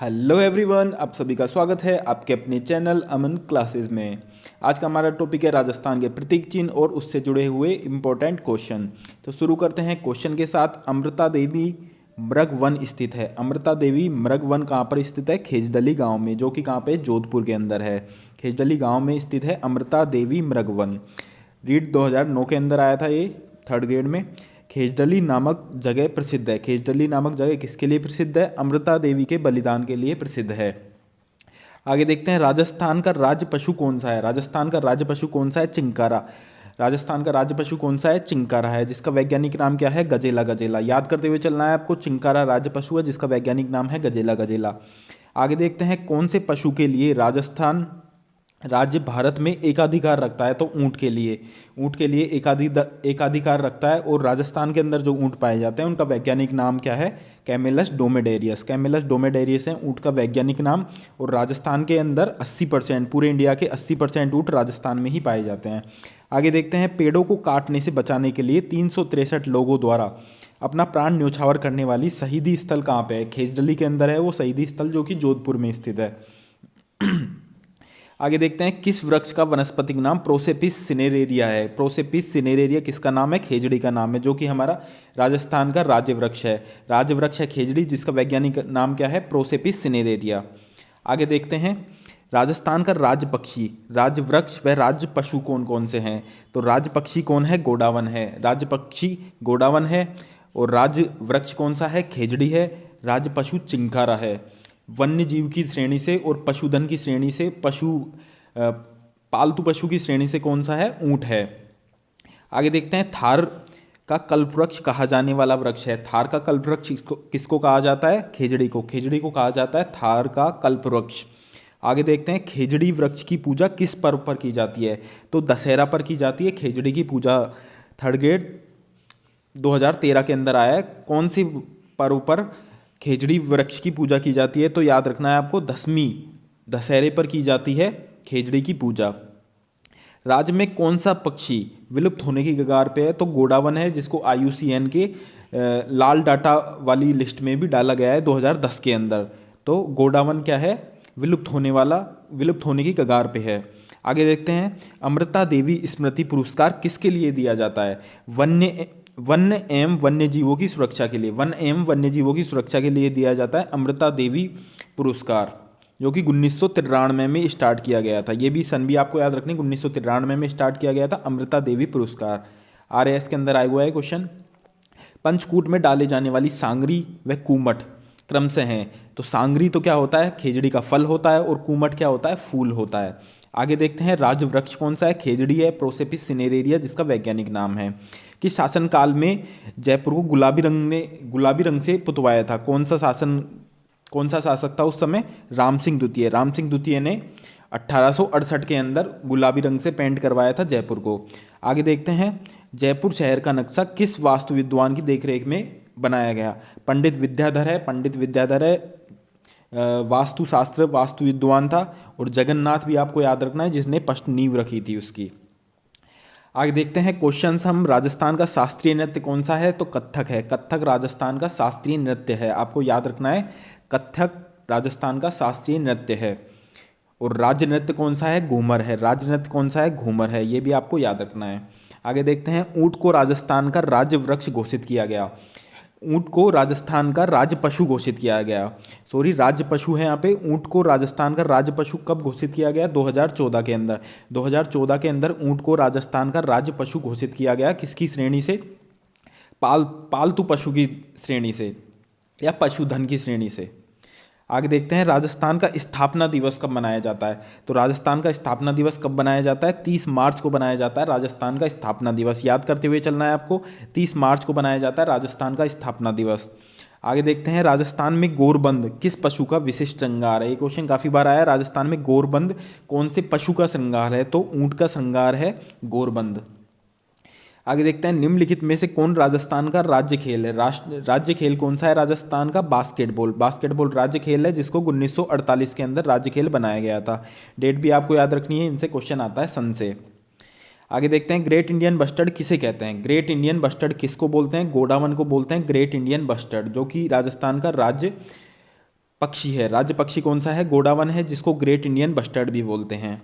Hello everyone, आप सभी का स्वागत है आपके अपने चैनल अमन क्लासेस में। आज का हमारा टॉपिक है राजस्थान के प्रतीक चिन्ह और उससे जुड़े हुए इम्पोर्टेंट क्वेश्चन। तो शुरू करते हैं क्वेश्चन के साथ। अमृता देवी मृग वन स्थित है। अमृता देवी मृग वन कहाँ पर स्थित है? खेजडली गांव में, जो कि कहाँ पे? जोधपुर के अंदर है। खेजडली गांव में स्थित है अमृता देवी मृग वन। रीड 2009 के अंदर आया था ये, थर्ड ग्रेड में। खेजडली नामक जगह प्रसिद्ध है। खेजडली नामक जगह किसके लिए प्रसिद्ध है? अमृता देवी के बलिदान के लिए प्रसिद्ध है। आगे देखते हैं, राजस्थान का राज्य पशु कौन सा है? राजस्थान का राज्य पशु कौन सा है? चिंकारा। राजस्थान का राज्य पशु कौन सा है? चिंकारा है, जिसका वैज्ञानिक नाम क्या है? गजेला गजेला। याद करते हुए चलना है आपको। चिंकारा राज्य पशु है जिसका वैज्ञानिक नाम है गजेला गजेला। आगे देखते हैं, कौन से पशु के लिए राजस्थान राज्य भारत में एकाधिकार रखता है? तो ऊंट के लिए। ऊंट के लिए एकाधिकार रखता है। और राजस्थान के अंदर जो ऊंट पाए जाते हैं उनका वैज्ञानिक नाम क्या है? कैमेलस डोमेडेरियस। कैमेलस डोमेडेरियस है ऊंट का वैज्ञानिक नाम। और राजस्थान के अंदर 80%, पूरे इंडिया के 80% ऊंट राजस्थान में ही पाए जाते हैं। आगे देखते हैं, पेड़ों को काटने से बचाने के लिए 363 लोगों द्वारा अपना प्राण न्यौछावर करने वाली शहीदी स्थल कहाँ पे है? खेजडली के अंदर है वो शहीदी स्थल, जो कि जोधपुर में स्थित है। आगे देखते हैं, किस वृक्ष का वनस्पतिक नाम प्रोसेपिस सिनेरेरिया है? प्रोसेपिस सिनेरेरिया किसका नाम है? खेजड़ी का नाम है, जो कि हमारा राजस्थान का राज्य वृक्ष है। राज्य वृक्ष है खेजड़ी, जिसका वैज्ञानिक नाम क्या है? प्रोसेपिस सिनेरेरिया। आगे देखते हैं, राजस्थान का राज्य पक्षी, राज्य वृक्ष व राज्य पशु कौन कौन से हैं? तो राज्य पक्षी कौन है? गोडावन है। राज्य पक्षी गोडावन है। और राज्य वृक्ष कौन सा है? खेजड़ी है। राज्य पशु चिंकारा है। वन्य जीव की श्रेणी से और पशुधन की श्रेणी से, पालतू पशु की श्रेणी से कौन सा है? ऊंट है। आगे देखते हैं, थार का कल्पवृक्ष कहा जाने वाला वृक्ष है। थार का कल्पवृक्ष किसको कहा जाता है? खेजड़ी को। खेजड़ी को कहा जाता है थार का कल्पवृक्ष। आगे देखते हैं, खेजड़ी वृक्ष की पूजा किस पर्व पर की जाती है? तो दशहरा पर की जाती है खेजड़ी की पूजा। थर्ड ग्रेड 2013 के अंदर आया है। कौन सी पर्व पर खेजड़ी वृक्ष की पूजा की जाती है? तो याद रखना है आपको, दशमी दशहरे पर की जाती है खेजड़ी की पूजा। राज्य में कौन सा पक्षी विलुप्त होने की कगार पे है? तो गोडावन है, जिसको IUCN के लाल डाटा वाली लिस्ट में भी डाला गया है 2010 के अंदर। तो गोडावन क्या है? विलुप्त होने की कगार पे है। आगे देखते हैं, अमृता देवी स्मृति पुरस्कार किसके लिए दिया जाता है? वन्य एवं वन्य जीवों की सुरक्षा के लिए। वन एवं वन्य जीवों की सुरक्षा के लिए दिया जाता है अमृता देवी पुरस्कार, जो कि 1993 में स्टार्ट किया गया था। ये भी सन भी आपको याद रखनी, 1993 में स्टार्ट किया गया था अमृता देवी पुरस्कार। RAS के अंदर आया हुआ है क्वेश्चन। पंचकूट में डाले जाने वाली सांगरी व कूमठ क्रमशः हैं। तो सांगरी तो क्या होता है? खेजड़ी का फल होता है। और कूमठ क्या होता है? फूल होता है। आगे देखते हैं, राज्य वृक्ष कौन सा है? खेजड़ी है, प्रोसेपिस सिनेरेरिया, जिसका वैज्ञानिक नाम है। कि शासनकाल में जयपुर को गुलाबी रंग से पुतवाया था? कौन सा शासक था उस समय? राम सिंह द्वितीय। राम सिंह द्वितीय ने 1868 के अंदर गुलाबी रंग से पेंट करवाया था जयपुर को। आगे देखते हैं, जयपुर शहर का नक्शा किस वास्तु विद्वान की देखरेख में बनाया गया? पंडित विद्याधर है। पंडित विद्याधर है, वास्तुशास्त्र वास्तु विद्वान था। और जगन्नाथ भी आपको याद रखना है, जिसने फर्स्ट नींव रखी थी उसकी। आगे देखते हैं क्वेश्चंस हम। राजस्थान का शास्त्रीय नृत्य कौन सा है? तो कथक है। कथक राजस्थान का शास्त्रीय नृत्य है, आपको याद रखना है। कथक राजस्थान का शास्त्रीय नृत्य है। और राज्य नृत्य कौन सा है? घूमर है। राज्य नृत्य कौन सा है? घूमर है। ये भी आपको याद रखना है। आगे देखते हैं, ऊंट को राजस्थान का राज्य वृक्ष घोषित किया गया। ऊंट को राजस्थान का राज्य पशु घोषित किया गया। सॉरी, राज्य पशु है यहाँ पे। ऊंट को राजस्थान का राज्य पशु कब घोषित किया गया? 2014 के अंदर। 2014 के अंदर ऊंट को राजस्थान का राज्य पशु घोषित किया गया। किसकी श्रेणी से? पालतू पशु की श्रेणी से, या पशुधन की श्रेणी से। आगे देखते हैं, राजस्थान का स्थापना दिवस कब मनाया जाता है? तो राजस्थान का स्थापना दिवस कब मनाया जाता है? 30 मार्च को बनाया जाता है राजस्थान का स्थापना दिवस। याद करते हुए चलना है आपको, 30 मार्च को बनाया जाता है राजस्थान का स्थापना दिवस। आगे देखते हैं, राजस्थान में गोरबंद किस पशु का विशिष्ट श्रृंगार है? ये क्वेश्चन काफ़ी बार आया है। राजस्थान में गोरबंद कौन से पशु का श्रृंगार है? तो ऊंट का श्रृंगार है गोरबंद। आगे देखते हैं, निम्नलिखित में से कौन राजस्थान का राज्य खेल है? राज्य खेल कौन सा है राजस्थान का? बास्केटबॉल। बास्केटबॉल राज्य खेल है, जिसको 1948 के अंदर राज्य खेल बनाया गया था। डेट भी आपको याद रखनी है, इनसे क्वेश्चन आता है सन से। आगे देखते हैं, ग्रेट इंडियन बस्टर्ड किसे कहते हैं? ग्रेट इंडियन बस्टर्ड किसको बोलते हैं? गोडावन को बोलते हैं ग्रेट इंडियन बस्टर्ड, जो कि राजस्थान का राज्य पक्षी है, राज्य पक्षी कौन सा है? गोडावन है, जिसको ग्रेट इंडियन बस्टर्ड भी बोलते हैं।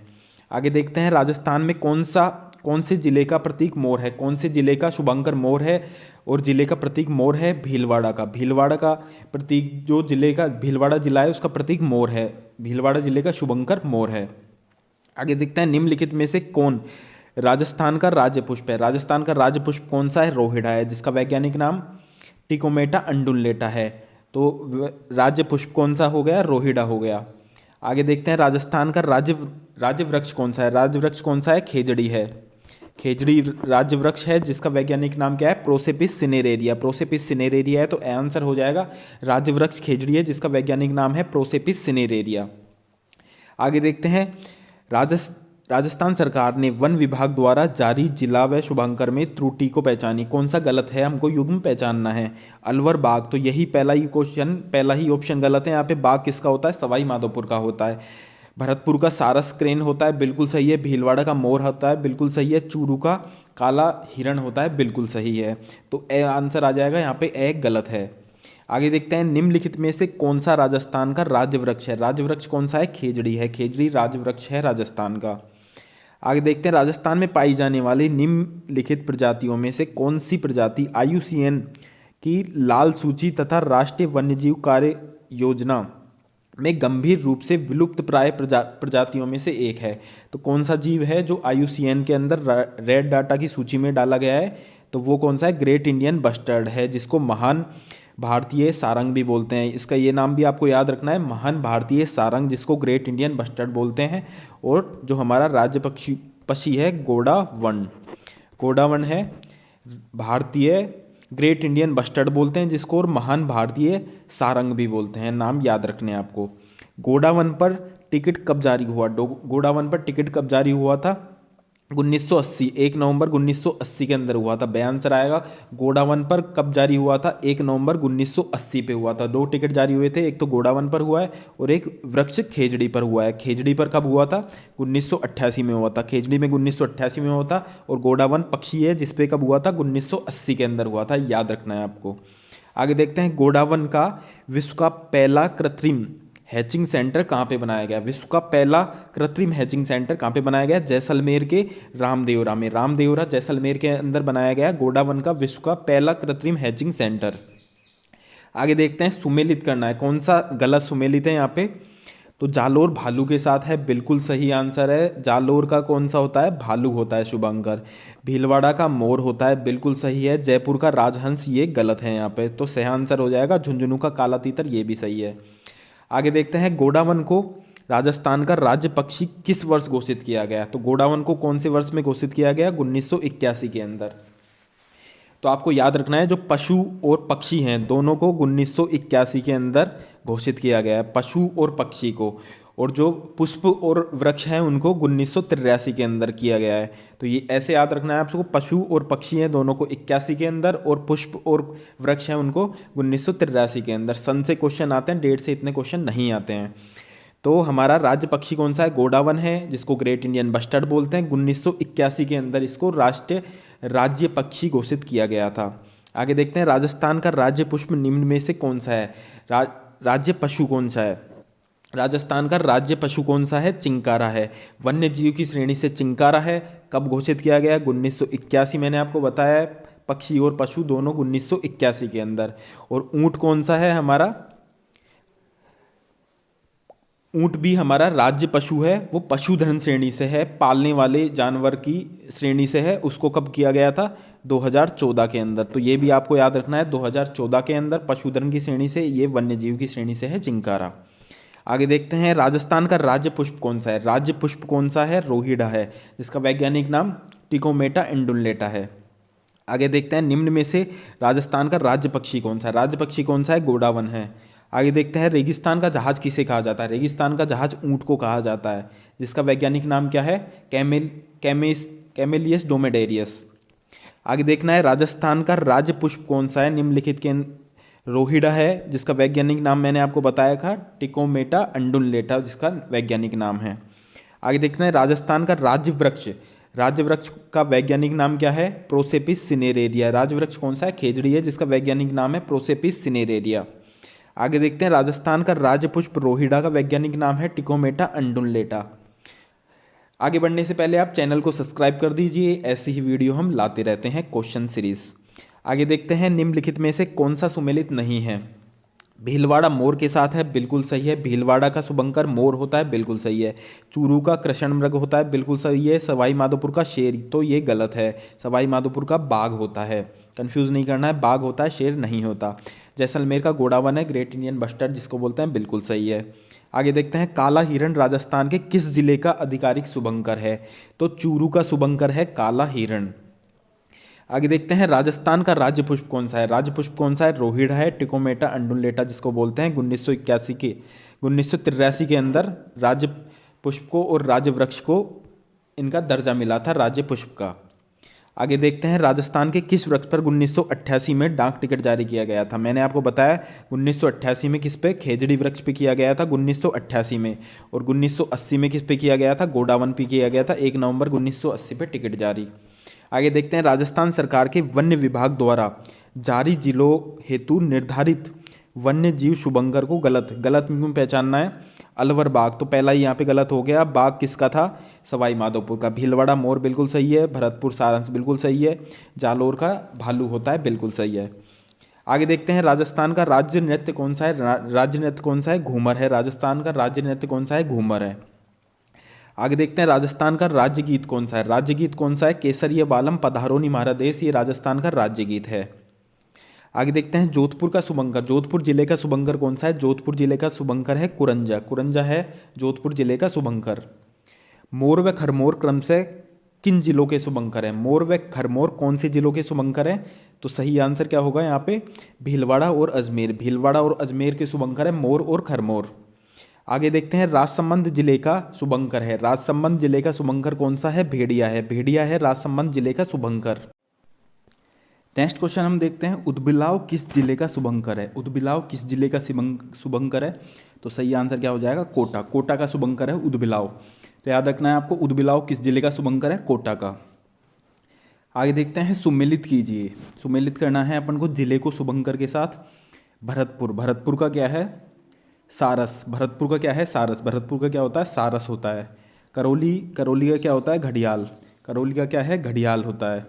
आगे देखते हैं राजस्थान में कौन से जिले का प्रतीक मोर है? कौन से जिले का शुभंकर मोर है? और जिले का प्रतीक मोर है भीलवाड़ा का। भीलवाड़ा का प्रतीक, जो जिले का भीलवाड़ा जिला है उसका प्रतीक मोर है। भीलवाड़ा जिले का शुभंकर मोर है। आगे देखते हैं निम्नलिखित में से कौन राजस्थान का राज्य पुष्प है? राजस्थान का राज्य पुष्प कौन सा है? रोहिड़ा है, जिसका वैज्ञानिक नाम टिकोमेटा अंडुलेटा है। तो राज्य पुष्प कौन सा हो गया? रोहिड़ा हो गया। आगे देखते हैं राजस्थान का राज्य वृक्ष कौन सा है? राज्य वृक्ष कौन सा है? खेजड़ी है। खेजड़ी राज्य वृक्ष है, जिसका वैज्ञानिक नाम क्या है? प्रोसेपिस सिनेरेरिया। प्रोसेपिस सिनेरेरिया है, तो आंसर हो जाएगा राज्य वृक्ष खेजड़ी है, जिसका वैज्ञानिक नाम है प्रोसेपिस सिनेरेरिया। आगे देखते हैं राजस्थान सरकार ने वन विभाग द्वारा जारी जिला व शुभांकर में त्रुटि को पहचानी। कौन सा गलत है? हमको युग्म पहचानना है। अलवर बाग, तो यही पहला ही ऑप्शन गलत है। यहाँ पे बाग किसका होता है? सवाई माधोपुर का होता है। भरतपुर का सारस क्रेन होता है, बिल्कुल सही है। भीलवाड़ा का मोर होता है, बिल्कुल सही है। चूरू का काला हिरण होता है, बिल्कुल सही है। तो ए आंसर आ जाएगा यहाँ पे, ए गलत है। आगे देखते हैं निम्नलिखित में से कौन सा राजस्थान का राज्य वृक्ष है? राज्य वृक्ष कौन सा है? खेजड़ी है। खेजड़ी राज्य वृक्ष है राजस्थान का। आगे देखते हैं राजस्थान में पाई जाने वाली निम्नलिखित प्रजातियों में से कौन सी प्रजाति IUCN की लाल सूची तथा राष्ट्रीय वन्यजीव कार्य योजना में गंभीर रूप से विलुप्त प्राय प्रजातियों में से एक है? तो कौन सा जीव है जो IUCN के अंदर रेड डाटा की सूची में डाला गया है? तो वो कौन सा है? ग्रेट इंडियन बस्टर्ड है, जिसको महान भारतीय सारंग भी बोलते हैं। इसका ये नाम भी आपको याद रखना है, महान भारतीय सारंग, जिसको ग्रेट इंडियन बस्टर्ड बोलते हैं। और जो हमारा राज्य पक्षी है गोडावन है, भारतीय ग्रेट इंडियन बस्टर्ड बोलते हैं जिसको, और महान भारतीय सारंग भी बोलते हैं। नाम याद रखने हैं आपको। गोडावन पर टिकट कब जारी हुआ? गोडावन पर टिकट कब जारी हुआ था? 1980, 1 नवंबर 1980 के अंदर हुआ था। आंसर आएगा गोडावन पर कब जारी हुआ था? 1 नवंबर 1980 पे हुआ था। 2 टिकट जारी हुए थे, एक तो गोडावन पर हुआ है और एक वृक्ष खेजड़ी पर हुआ है। खेजड़ी पर कब हुआ था? 1988 में हुआ था। खेजड़ी में 1988 में हुआ था, और गोडावन पक्षी है जिसपे कब हुआ था? 1980 के अंदर हुआ था। याद रखना है आपको। आगे देखते हैं गोडावन का विश्व का पहला कृत्रिम हैचिंग सेंटर कहाँ पे बनाया गया? विश्व का पहला कृत्रिम हैचिंग सेंटर कहाँ पे बनाया गया? जैसलमेर के रामदेवरा में। रामदेवरा जैसलमेर के अंदर बनाया गया गोडावन का विश्व का पहला कृत्रिम हैचिंग सेंटर। आगे देखते हैं सुमेलित करना है। कौन सा गलत सुमेलित है यहाँ पे? तो जालोर भालू के साथ है, बिल्कुल सही आंसर है। जालोर का कौन सा होता है? भालू होता है शुभंकर। भीलवाड़ा का मोर होता है, बिल्कुल सही है। जयपुर का राजहंस, ये गलत है यहाँ पे। तो सही आंसर हो जाएगा झुंझुनू का काला तीतर, ये भी सही है। आगे देखते हैं गोडावन को राजस्थान का राज्य पक्षी किस वर्ष घोषित किया गया? तो गोडावन को कौन से वर्ष में घोषित किया गया? 1981 के अंदर। तो आपको याद रखना है, जो पशु और पक्षी हैं दोनों को 1981 के अंदर घोषित किया गया है, पशु और पक्षी को। और जो पुष्प और वृक्ष हैं उनको 1983 के अंदर किया गया है। तो ये ऐसे याद रखना है आपको, पशु और पक्षी हैं दोनों को 81 के अंदर, और पुष्प और वृक्ष हैं उनको 1983 के अंदर। सन से क्वेश्चन आते हैं, डेट से इतने क्वेश्चन नहीं आते हैं। तो हमारा राज्य पक्षी कौन सा है? गोडावन है, जिसको ग्रेट इंडियन बस्टर्ड बोलते हैं। 1981 के अंदर इसको राष्ट्रीय राज्य पक्षी घोषित किया गया था। आगे देखते हैं राजस्थान का राज्य पुष्प निम्न में से कौन सा है? राज्य पशु कौन सा है? राजस्थान का राज्य पशु कौन सा है? चिंकारा है। वन्य जीव की श्रेणी से चिंकारा है। कब घोषित किया गया? 1981, मैंने आपको बताया है। पक्षी और पशु दोनों 1981 के अंदर। और ऊंट कौन सा है हमारा? ऊंट भी हमारा राज्य पशु है, वो पशुधन श्रेणी से है, पालने वाले जानवर की श्रेणी से है। उसको कब किया गया था? 2014 के अंदर। तो ये भी आपको याद रखना है, 2014 के अंदर पशुधन की श्रेणी से, ये वन्यजीव की श्रेणी से है चिंकारा। आगे देखते हैं राजस्थान का राज्य पुष्प कौन सा है? राज्य पुष्प कौन सा है? रोहिड़ा है, जिसका वैज्ञानिक नाम टिकोमेटा एंडुलेटा है। आगे देखते हैं निम्न में से राजस्थान का राज्य पक्षी कौन सा है? राज्य पक्षी कौन सा है? गोडावन है। आगे देखते हैं रेगिस्तान का जहाज किसे कहा जाता है? रेगिस्तान का जहाज ऊंट को कहा जाता है, जिसका वैज्ञानिक नाम क्या है? कैमेलियस डोमेडेरियस। आगे देखना है राजस्थान का राज्य पुष्प कौन सा है? निम्नलिखित के रोहिड़ा है, जिसका वैज्ञानिक नाम मैंने आपको बताया था टिकोमेटा अंडुलेटा, जिसका वैज्ञानिक नाम है। आगे देखना है राजस्थान का राज्य वृक्ष का वैज्ञानिक नाम क्या है? प्रोसेपिस सिनेरेरिया। राज्य वृक्ष कौन सा है? खेजड़ी है, जिसका वैज्ञानिक नाम है प्रोसेपिस सिनेरेरिया। आगे देखते हैं राजस्थान का राज्य पुष्प रोहिड़ा का वैज्ञानिक नाम है टिकोमेटा अंडुलेटा। आगे बढ़ने से पहले आप चैनल को सब्सक्राइब कर दीजिए, ऐसी ही वीडियो हम लाते रहते हैं क्वेश्चन सीरीज। आगे देखते हैं निम्नलिखित में से कौन सा सुमेलित नहीं है। भीलवाड़ा मोर के साथ है, बिल्कुल सही है। भीलवाड़ा का शुभंकर मोर होता है, बिल्कुल सही है। चूरू का कृष्ण मृग होता है, बिल्कुल सही है। सवाई माधोपुर का शेर, तो ये गलत है। सवाई माधोपुर का बाघ होता है, कंफ्यूज नहीं करना है, बाघ होता है, शेर नहीं होता। जैसलमेर का गोडावन है, ग्रेट इंडियन बस्टर्ड जिसको बोलते हैं, बिल्कुल सही है। आगे देखते हैं काला हिरण राजस्थान के किस जिले का आधिकारिक शुभंकर है, तो चूरू का शुभंकर है काला हिरण। आगे देखते हैं राजस्थान का राज्य पुष्प कौन सा है। राज्य पुष्प कौन सा है, रोहिड़ा है, टिकोमेटा अंडुलेटा जिसको बोलते हैं। 1983 के अंदर राज्य पुष्प को और राज्य वृक्ष को इनका दर्जा मिला था राज्य पुष्प का। आगे देखते हैं राजस्थान के किस वृक्ष पर 1988 में डाक टिकट जारी किया गया था। मैंने आपको बताया 1988 में किस पे, खेजड़ी वृक्ष पे किया गया था 1988 में, और 1980 में किस पे किया गया था, गोडावन पे किया गया था। 1 नवंबर 1980 पे टिकट जारी। आगे देखते हैं राजस्थान सरकार के वन्य विभाग द्वारा जारी जिलों हेतु निर्धारित वन्य जीव शुभंकर को गलत क्यों पहचानना है। अलवर बाघ, तो पहला ही यहाँ पे गलत हो गया। बाघ किसका था, सवाई माधोपुर का। भीलवाड़ा मोर बिल्कुल सही है। भरतपुर सारंस बिल्कुल सही है। जालोर का भालू होता है, बिल्कुल सही है। आगे देखते हैं राजस्थान का राज्य नृत्य कौन सा है। राज्य नृत्य कौन सा है, घूमर है। राजस्थान का राज्य नृत्य कौन सा है, घूमर है। आगे देखते हैं राजस्थान का राज्य गीत कौन सा है। राज्य गीत कौन सा है, केसरिया बालम पधारोनी म्हारा देश, ये राजस्थान का राज्य गीत है। आगे देखते हैं जोधपुर का शुभंकर, जोधपुर जिले का शुभंकर कौन सा है। जोधपुर जिले का शुभंकर है कुरंजा है जोधपुर जिले का शुभंकर। मोर व खरमोर क्रम से किन जिलों के शुभंकर है। मोर व खरमोर कौन से जिलों के शुभंकर है, तो सही आंसर क्या होगा यहाँ पे, भीलवाड़ा और अजमेर। भीलवाड़ा और अजमेर के शुभंकर है मोर और खरमोर। आगे देखते हैं राजसमंद जिले का शुभंकर है। राजसमंद जिले का शुभंकर कौन सा है, भेड़िया है। भेड़िया है राजसमंद जिले का शुभंकर। नेक्स्ट क्वेश्चन हम देखते हैं उदबिलाव किस जिले का शुभंकर है। उदबिलाव किस जिले का शुभंकर है, तो सही आंसर क्या हो जाएगा, कोटा। कोटा का शुभंकर है उदबिलाव। तो याद रखना है आपको, उदबिलाव किस जिले का शुभंकर है, कोटा का। आगे देखते हैं सुमेलित कीजिए। सुमेलित करना है अपन को जिले को शुभंकर के साथ। भरतपुर, भरतपुर का क्या है, सारस। भरतपुर का क्या है, सारस। भरतपुर का क्या होता है, सारस होता है। करौली, करौली का क्या होता है, घड़ियाल। करौली का क्या है, घड़ियाल होता है।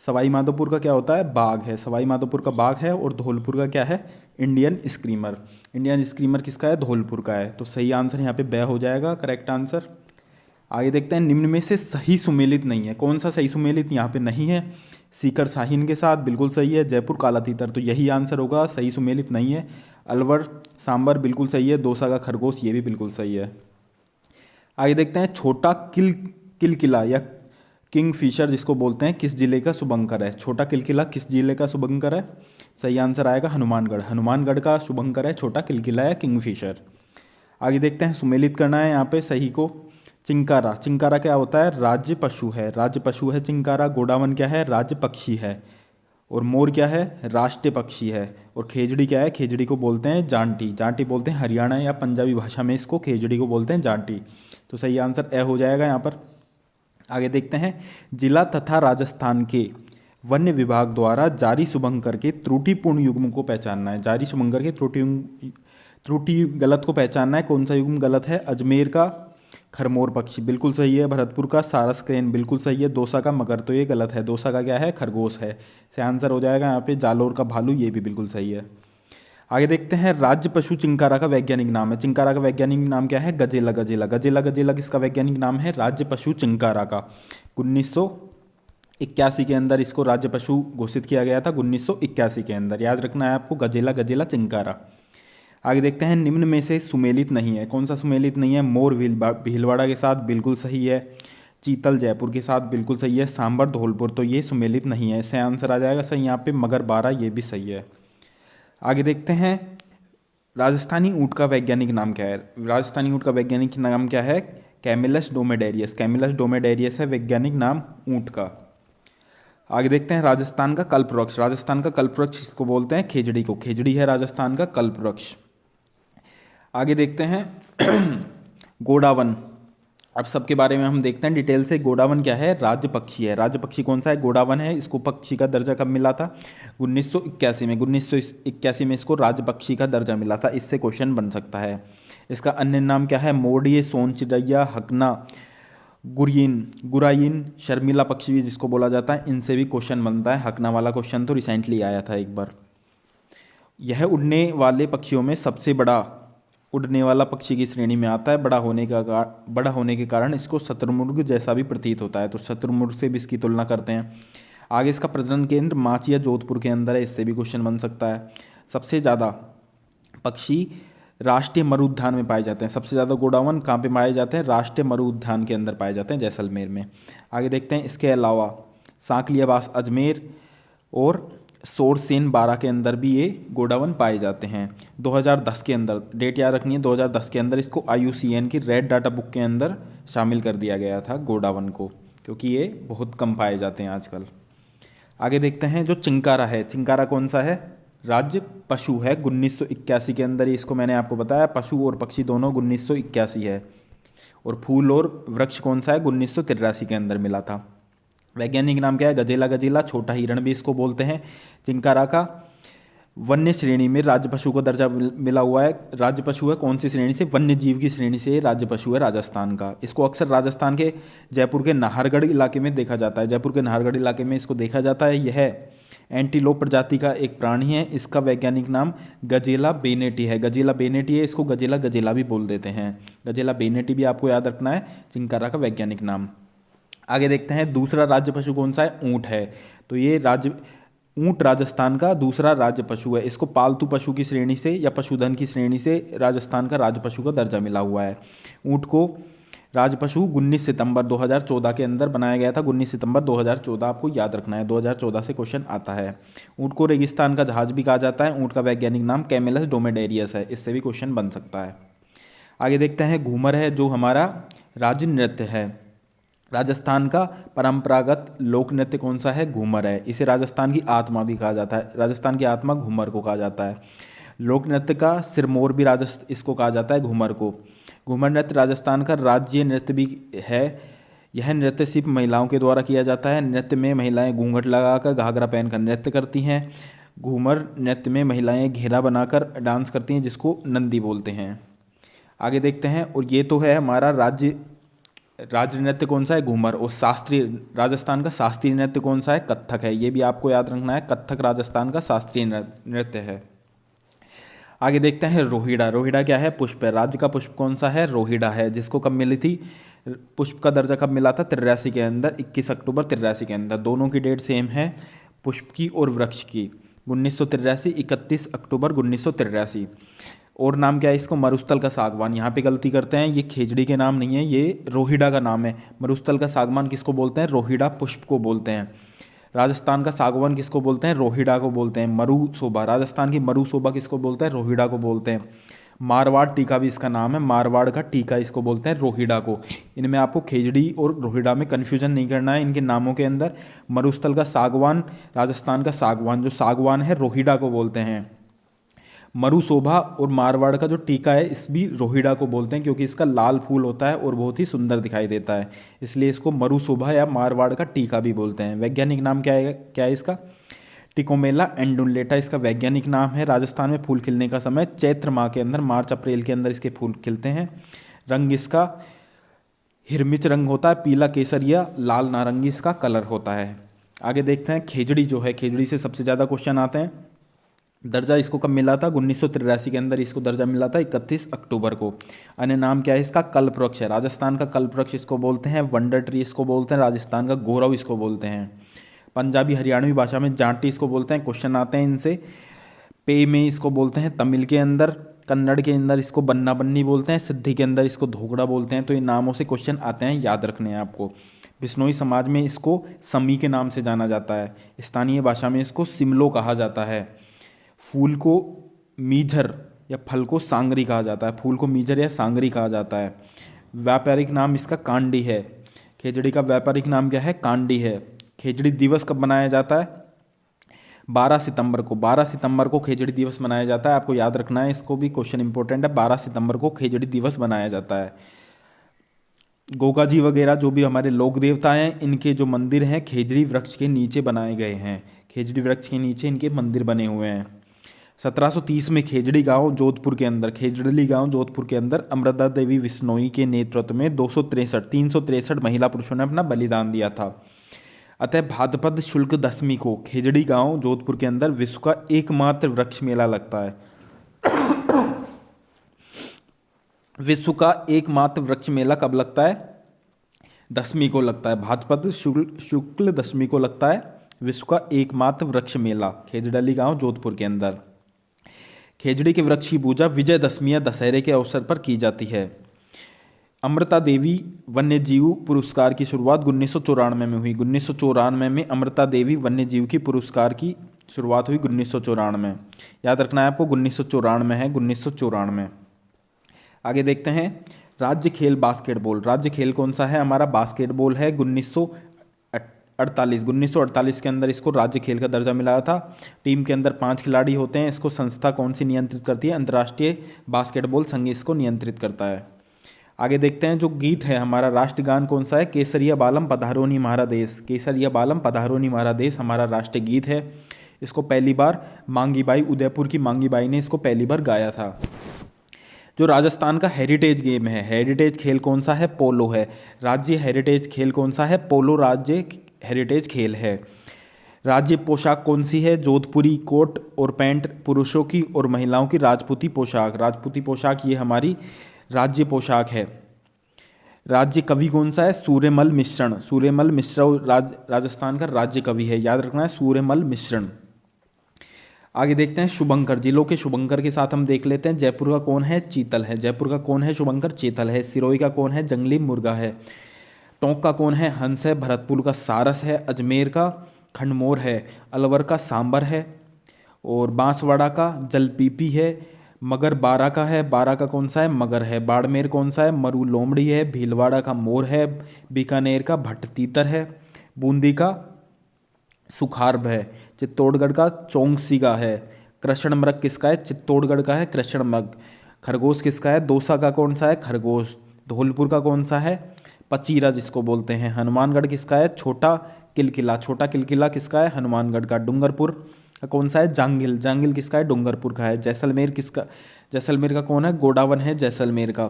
सवाई माधोपुर का क्या होता है, बाघ है। सवाई माधोपुर का बाघ है। और धौलपुर का क्या है, इंडियन स्क्रीमर। इंडियन स्क्रीमर किसका है, धौलपुर का है। तो सही आंसर यहाँ पे ब हो जाएगा, करेक्ट आंसर। आगे देखते हैं निम्न में से सही सुमेलित नहीं है। कौन सा सही सुमेलित यहाँ पे नहीं है, सीकर शाहीन के साथ, बिल्कुल सही है। जयपुर काला तीतर, तो यही आंसर होगा, सही सुमेलित नहीं है। अलवर सांबर बिल्कुल सही है। दौसा का खरगोश, ये भी बिल्कुल सही है। आगे देखते हैं छोटा किलकिला या किंग फिशर जिसको बोलते हैं किस जिले का शुभंकर है। छोटा किलकिला किस जिले का शुभंकर है, सही आंसर आएगा हनुमानगढ़। हनुमानगढ़ का शुभंकर है छोटा किलकिला या किंग फिशर। आगे देखते हैं सुमेलित करना है यहाँ पे सही को। चिंकारा, चिंकारा क्या होता है, राज्य पशु है। राज्य पशु है चिंकारा। गोडावन क्या है, राज्य पक्षी है। और मोर क्या है, राष्ट्रीय पक्षी है। और खेजड़ी क्या है, खेजड़ी को बोलते हैं जांटी। जांटी बोलते हैं हरियाणा या पंजाबी भाषा में, इसको खेजड़ी को बोलते हैं जांटी। तो सही आंसर ए हो जाएगा यहाँ पर। आगे देखते हैं जिला तथा राजस्थान के वन्य विभाग द्वारा जारी शुभंकर के त्रुटिपूर्ण युग्म को पहचानना है। जारी शुभंकर के त्रुटि गलत को पहचानना है। कौन सा युग्म गलत है, अजमेर का खरमोर पक्षी बिल्कुल सही है। भरतपुर का सारस क्रेन बिल्कुल सही है। दौसा का मगर, तो ये गलत है। दौसा का क्या है, खरगोश है। से आंसर हो जाएगा यहाँ पे जालोर का भालू, ये भी बिल्कुल सही है। आगे देखते हैं राज्य पशु चिंकारा का वैज्ञानिक नाम है। चिंकारा का वैज्ञानिक नाम क्या है, गजेला। गजेला, गजेला, गजेला किसका वैज्ञानिक नाम है, राज्य पशु चिंकारा का। 1981 के अंदर इसको राज्य पशु घोषित किया गया था। 1981 के अंदर, याद रखना है आपको, गजेला, गजेला, चिंकारा। आगे देखते हैं निम्न में से सुमेलित नहीं है। कौन सा सुमेलित नहीं है, मोर भीलवाड़ा के साथ बिल्कुल सही है। चीतल जयपुर के साथ बिल्कुल सही है। सांबर धौलपुर, तो ये सुमेलित नहीं है। इससे आंसर आ जाएगा सही यहाँ पे मगर 12, ये भी सही है। आगे देखते हैं राजस्थानी ऊँट का वैज्ञानिक नाम क्या है। राजस्थानी ऊँट का वैज्ञानिक नाम क्या है, कैमिलस डोमेडेरियस। कैमिलस डोमेडेरियस है वैज्ञानिक नाम ऊँट का। आगे देखते हैं राजस्थान का कल्पवृक्ष। राजस्थान का कल्पवृक्ष को बोलते हैं खेजड़ी को। खेजड़ी है राजस्थान का कल्पवृक्ष। आगे देखते हैं गोडावन। अब सबके बारे में हम देखते हैं डिटेल से। गोडावन क्या है? राज्य पक्षी है। राज्य पक्षी कौन सा है? गोडावन है। इसको पक्षी का दर्जा कब मिला था? 1981 में। 1981 में इसको राज्य पक्षी का दर्जा मिला था। इससे क्वेश्चन बन सकता है। इसका अन्य नाम क्या है? मोडिये, सोन चिड़ैया, हकना, गुराइन, शर्मिला पक्षी भी जिसको बोला जाता है, इनसे भी क्वेश्चन बनता है। हकना वाला क्वेश्चन तो रिसेंटली आया था एक बार। यह उड़ने वाले पक्षियों में सबसे बड़ा उड़ने वाला पक्षी की श्रेणी में आता है। बड़ा होने के कारण इसको शतुरमुर्ग जैसा भी प्रतीत होता है, तो शतुरमुर्ग से भी इसकी तुलना करते हैं। आगे इसका प्रजनन केंद्र माची या जोधपुर के अंदर है, इससे भी क्वेश्चन बन सकता है। सबसे ज़्यादा पक्षी राष्ट्रीय मरु उद्यान में पाए जाते हैं। सबसे ज़्यादा गोडावन कहाँ पे पाए जाते हैं? राष्ट्रीय मरु उद्यान के अंदर पाए जाते हैं, जैसलमेर में। आगे देखते हैं, इसके अलावा सांकलियाबास अजमेर और सोरसेन बारा के अंदर भी ये गोडावन पाए जाते हैं। 2010 के अंदर, डेट याद रखनी है, 2010 के अंदर इसको IUCN की रेड डाटा बुक के अंदर शामिल कर दिया गया था गोडावन को, क्योंकि ये बहुत कम पाए जाते हैं आजकल। आगे देखते हैं, जो चिंकारा है, चिंकारा कौन सा है? राज्य पशु है। 1981 के अंदर, इसको मैंने आपको बताया, पशु और पक्षी दोनों 1981 है। और फूल और वृक्ष कौन सा है? 1983 के अंदर मिला था। वैज्ञानिक नाम क्या है? गजेला गजेला, छोटा हिरण भी इसको बोलते हैं। चिंकारा का वन्य श्रेणी में राज्य पशु को दर्जा मिला हुआ है। राज्य पशु है कौन सी श्रेणी से? वन्य जीव की श्रेणी से राज्य पशु है राजस्थान का। इसको अक्सर राजस्थान के जयपुर के नाहरगढ़ इलाके में देखा जाता है। जयपुर के नाहरगढ़ इलाके में इसको देखा जाता है। यह एंटीलोप प्रजाति का एक प्राणी है। इसका वैज्ञानिक नाम गजेला बेनेटी है। गजेला बेनेटी है, इसको गजेला गजेला भी बोल देते हैं। गजेला बेनेटी भी आपको याद रखना है, चिंकारा का वैज्ञानिक नाम। आगे देखते हैं, दूसरा राज्य पशु कौन सा है? ऊंट है। तो ये ऊंट राजस्थान का दूसरा राज्य पशु है। इसको पालतू पशु की श्रेणी से या पशुधन की श्रेणी से राजस्थान का राज्य पशु का दर्जा मिला हुआ है। ऊंट को राज्य पशु 19 सितंबर 2014 के अंदर बनाया गया था। 19 सितंबर 2014 आपको याद रखना है, 2014 से क्वेश्चन आता है। ऊंट को रेगिस्तान का जहाज भी कहा जाता है। ऊंट का वैज्ञानिक नाम कैमेलस ड्रोमेडेरियस है, इससे भी क्वेश्चन बन सकता है। आगे देखते हैं, घूमर है, जो हमारा राज्य नृत्य है। राजस्थान का परंपरागत लोक नृत्य कौन सा है? घूमर है। इसे राजस्थान की आत्मा भी कहा जाता है। राजस्थान की आत्मा घूमर को कहा जाता है। लोक नृत्य का सिरमौर भी इसको कहा जाता है, घूमर को। घूमर नृत्य राजस्थान का राज्य नृत्य भी है। यह नृत्य सिर्फ महिलाओं के द्वारा किया जाता है। नृत्य में महिलाएं घूंघट लगाकर, घाघरा पहनकर नृत्य करती हैं। घूमर नृत्य में महिलाएं घेरा बनाकर डांस करती हैं, जिसको नंदी बोलते हैं। आगे देखते हैं, और ये तो है हमारा राज्य नृत्य कौन सा है? घूमर। और शास्त्रीय राजस्थान का शास्त्रीय नृत्य कौन सा है? कत्थक है। ये भी आपको याद रखना है, कत्थक राजस्थान का शास्त्रीय नृत्य है। आगे देखते हैं, रोहिड़ा। रोहिड़ा क्या है? पुष्प है। राज्य का पुष्प कौन सा है? रोहिड़ा है। जिसको कब मिली थी? पुष्प का दर्जा कब मिला था? 83 के अंदर, 21 अक्टूबर 83 के अंदर। दोनों की डेट सेम है, पुष्प की और वृक्ष की। 1983, 31 अक्टूबर 1983। और नाम क्या है इसको? मरुस्थल का सागवान। यहाँ पे गलती करते हैं, ये खेजड़ी के नाम नहीं है, ये रोहिड़ा का नाम है। मरुस्थल का सागवान किसको बोलते हैं? रोहिड़ा पुष्प को बोलते हैं। राजस्थान का सागवान किसको बोलते हैं? रोहिड़ा को बोलते हैं। मरुशोभा, राजस्थान की मरुशोभा किसको बोलते हैं? रोहिड़ा को बोलते हैं। मारवाड़ टीका भी इसका नाम है। मारवाड़ का टीका इसको बोलते हैं, रोहिड़ा को। इनमें आपको खेजड़ी और रोहिड़ा में कन्फ्यूजन नहीं करना है इनके नामों के अंदर। मरुस्थल का सागवान, राजस्थान का सागवान, जो सागवान है रोहिड़ा को बोलते हैं। मरुशोभा और मारवाड़ का जो टीका है, इस भी रोहिड़ा को बोलते हैं, क्योंकि इसका लाल फूल होता है और बहुत ही सुंदर दिखाई देता है, इसलिए इसको मरुशोभा या मारवाड़ का टीका भी बोलते हैं। वैज्ञानिक नाम क्या है इसका? टिकोमेला एंडुलेटा इसका वैज्ञानिक नाम है। राजस्थान में फूल खिलने का समय चैत्र माह के अंदर, मार्च अप्रैल के अंदर इसके फूल खिलते हैं। रंग इसका हिरमिच रंग होता है, पीला केसरिया लाल नारंगी इसका कलर होता है। आगे देखते हैं, खेजड़ी जो है, खेजड़ी से सबसे ज़्यादा क्वेश्चन आते हैं। दर्जा इसको कब मिला था? 1983 के अंदर इसको दर्जा मिला था, 31 अक्टूबर को। अन्य नाम क्या है इसका? कल्पवृक्ष है। राजस्थान का कल्पवृक्ष इसको बोलते हैं। वंडर ट्री इसको बोलते हैं। राजस्थान का गौरव इसको बोलते हैं। पंजाबी हरियाणवी भाषा में जांटी इसको बोलते हैं। क्वेश्चन आते हैं इनसे। पे में इसको बोलते हैं तमिल के अंदर। कन्नड़ के अंदर इसको बन्ना बन्नी बोलते हैं। सिद्धि के अंदर इसको धोकड़ा बोलते हैं। तो ये नामों से क्वेश्चन आते हैं, याद रखने हैं आपको। बिश्नोई समाज में इसको समी के नाम से जाना जाता है। स्थानीय भाषा में इसको सिमलो कहा जाता है। फूल को मीझर या फल को सांगरी कहा जाता है। फूल को मीझर या सांगरी कहा जाता है। व्यापारिक नाम इसका कांडी है। खेजड़ी का व्यापारिक नाम क्या है? कांडी है। खेजड़ी दिवस कब मनाया जाता है? 12 सितंबर को। 12 सितंबर को खेजड़ी दिवस मनाया जाता है, आपको याद रखना है, इसको भी क्वेश्चन इंपॉर्टेंट है। 12 सितंबर को खेजड़ी दिवस मनाया जाता है। गोगा जी वगैरह जो भी हमारे लोक देवता हैं, इनके जो मंदिर हैं खेजड़ी वृक्ष के नीचे बनाए गए हैं। खेजड़ी वृक्ष के नीचे इनके मंदिर बने हुए हैं। 1730 में खेजड़ी गांव जोधपुर के अंदर, खेजड़ी गांव जोधपुर के अंदर अमृता देवी विश्नोई के नेतृत्व में 363 महिला पुरुषों ने अपना बलिदान दिया था। अतः भाद्रपद शुक्ल दशमी को खेजड़ी गांव जोधपुर के अंदर विश्व का एकमात्र वृक्ष मेला लगता है। विश्व का एकमात्र वृक्ष मेला कब लगता है? दशमी को लगता है। भाद्रपद शुक्ल दशमी को लगता है विश्व का एकमात्र वृक्ष मेला खेजड़ी गांव जोधपुर के अंदर। खेजड़ी के वृक्ष की पूजा विजयदशमी या दशहरे के अवसर पर की जाती है। अमृता देवी वन्यजीव पुरस्कार की शुरुआत 1994 में हुई। 1994 में अमृता देवी वन्यजीव की पुरस्कार की शुरुआत हुई 1994। याद रखना है आपको, 1994 है, 1994। आगे देखते हैं राज्य खेल बास्केटबॉल। राज्य खेल कौन सा है हमारा? बास्केटबॉल है। 1948 के अंदर इसको राज्य खेल का दर्जा मिला था। टीम के अंदर 5 खिलाड़ी होते हैं। इसको संस्था कौन सी नियंत्रित करती है? अंतर्राष्ट्रीय बास्केटबॉल संघ इसको नियंत्रित करता है। आगे देखते हैं जो गीत है हमारा, राष्ट्रगान कौन सा है? केसरिया बालम पधारोनी म्हारा देश। केसरिया बालम पधारोनी म्हारा देश हमारा राष्ट्रीय गीत है। इसको पहली बार मांगी बाई, उदयपुर की मांगी बाई ने इसको पहली बार गाया था। जो राजस्थान का हेरिटेज गेम है, हेरिटेज खेल कौन सा है? पोलो है। राज्य हेरिटेज खेल कौन सा है? पोलो राज्य हेरिटेज खेल है। राज्य पोशाक कौन सी है? जोधपुरी कोट और पैंट पुरुषों की और महिलाओं की राजपूती पोशाक। राजपूती पोशाक ये हमारी राज्य पोशाक है। राज्य कवि कौन सा है? सूर्यमल मिश्रण। सूर्यमल मिश्र राजस्थान का राज्य कवि है। याद रखना है, सूर्यमल मिश्रण। आगे देखते हैं शुभंकर। जिलों के शुभंकर के साथ हम देख लेते हैं। जयपुर का कौन है? चीतल है। जयपुर का कौन है शुभंकर? चीतल है। सिरोही का कौन है? जंगली मुर्गा है। टोंक का कौन है? हंस है। भरतपुर का सारस है। अजमेर का खंडमोर है। अलवर का सांबर है। और बांसवाड़ा का जलपीपी है। मगर बारा का है। बारा का कौन सा है? मगर है। बाड़मेर कौन सा है? मरु लोमड़ी है। भीलवाड़ा का मोर है। बीकानेर का भट्ट-तीतर है। बूंदी का सुखार्ब है। चित्तौड़गढ़ का चौंगसीगा है। कृष्ण मृग किसका है? चित्तौड़गढ़ का है कृष्ण मृग। खरगोश किसका है? दौसा का कौन सा है? खरगोश। धौलपुर का कौन सा है? पचीरा जिसको बोलते हैं। हनुमानगढ़ किसका है? छोटा किलकिला। छोटा किलकिला किसका है? हनुमानगढ़ का। डूंगरपुर का कौन सा है? जांगिल। जांगिल किसका है? डूंगरपुर का है। जैसलमेर किसका? जैसलमेर का कौन है? गोडावन है जैसलमेर का।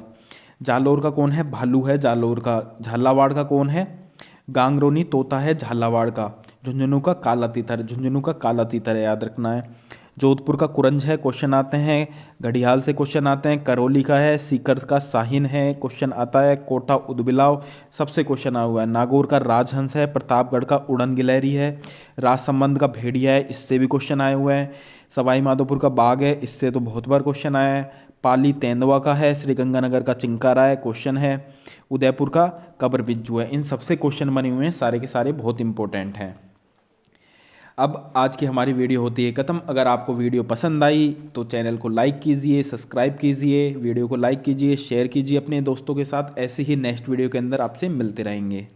जालौर का कौन है? भालू है जालौर का। झालावाड़ का कौन है? गांगरोनी तोता है झालावाड़ का। झुंझुनू का काला तीतर। झुंझुनू का काला तीतर है, याद रखना है। जोधपुर का कुरंज है, क्वेश्चन आते हैं। घड़ियाल से क्वेश्चन आते हैं। करौली का है। सीकर का साहिन है, क्वेश्चन आता है। कोटा उदबिलाव सबसे क्वेश्चन आया हुआ है। नागौर का राजहंस है। प्रतापगढ़ का उड़न गिलहरी है। राजसमंद का भेड़िया है, इससे भी क्वेश्चन आए हुए हैं। सवाई माधोपुर का बाघ है, इससे तो बहुत बार क्वेश्चन आया है। पाली तेंदुआ का है। श्रीगंगानगर का चिंकारा है, क्वेश्चन है। उदयपुर का कब्र बिज्जू है। इन सबसे क्वेश्चन बने हुए हैं, सारे के सारे बहुत इंपॉर्टेंट हैं। अब आज की हमारी वीडियो होती है ख़त्म। अगर आपको वीडियो पसंद आई तो चैनल को लाइक कीजिए, सब्सक्राइब कीजिए, वीडियो को लाइक कीजिए, शेयर कीजिए अपने दोस्तों के साथ। ऐसे ही नेक्स्ट वीडियो के अंदर आपसे मिलते रहेंगे।